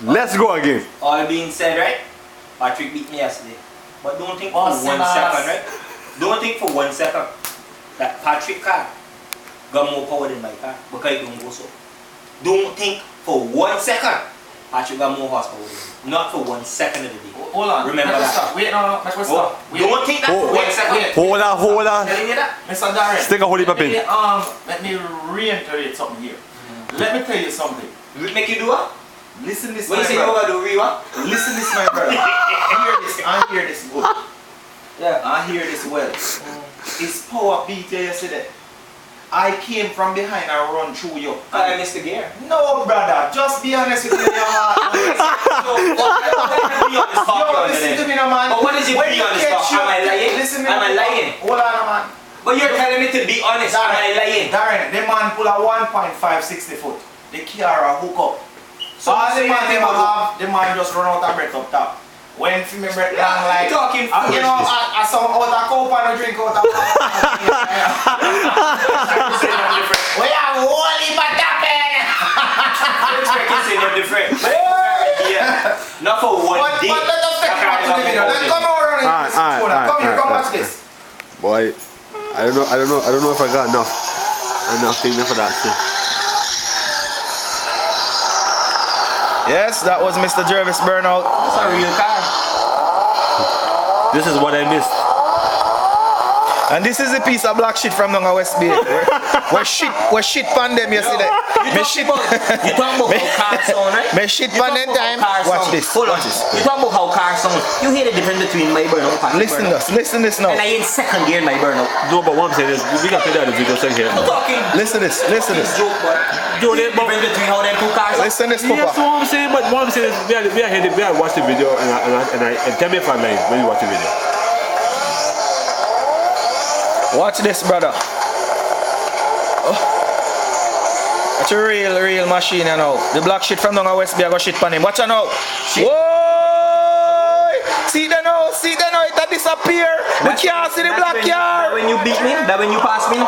Let's go again. All being said, right? Patrick beat me yesterday. But don't think for Oh, 1 second, right? Don't think for 1 second that Patrick car got more power than my car because it don't go so. Don't think for 1 second Patrick got more horsepower than me. Not for 1 second of the day. Hold on. Remember that. Stop. Wait, no. Let's stop. Wait. Don't think that for 1 second. wait. Hold on. Telling you that. Mr. Darren. Stick a holy pepin. Let me reiterate something here. Let me tell you something. Make you do what? Listen this, When my you say you brother. gonna do re-what? Listen this, my brother. I hear this good. Yeah. I hear this well. It's power beat you yesterday. I came from behind and run through you. I missed the gear. No, brother. Just be honest with me, your heart. Yo, listen to me, no, man. But what is your When be you honest catch about? Am I lying? Listen, Am I lying? Hold on, man. But you're telling me to be honest. Am I lying? Darren, the man pull a 1.5 60 foot. The Kiara hook up. So all the man never have, the man just run out of breath up top. When you remember it long like talking you know, I saw out a cup and a drink out of we have holy batapen. different. Yeah. Not for one day. But let us take back to the video. Let's come over and come here, come watch this. Boy, I don't know if I got enough thing there for that shit. Yes, that was Mr. Jervis Burnout. That's a real car. This is what I missed. And this is a piece of black shit from Nonga West Bay. We're shit pan them yesterday. You talking about how cars sound, right? Me shit pan them time. Watch this. Hold on. You talking about how cars sound. You hear the difference between my burnout and Listen this now. And I in second gear my burnout. No, but what I'm saying is, we got to do the video thing here. I'm talking. Listen this. Joke, but Do the difference between how them two cars sound. Listen this, Yes, Papa. what I'm saying, but what I'm saying is, we are watch the video and tell me if I'm lying when you watch the video. Watch this, brother. Oh. That's a real machine, you know. The black shit from Nonga West Bay, I got shit pan him. Watch out now. Whoa! See that now, it a disappear. We can't see the black car. When you beat me, that when you pass me.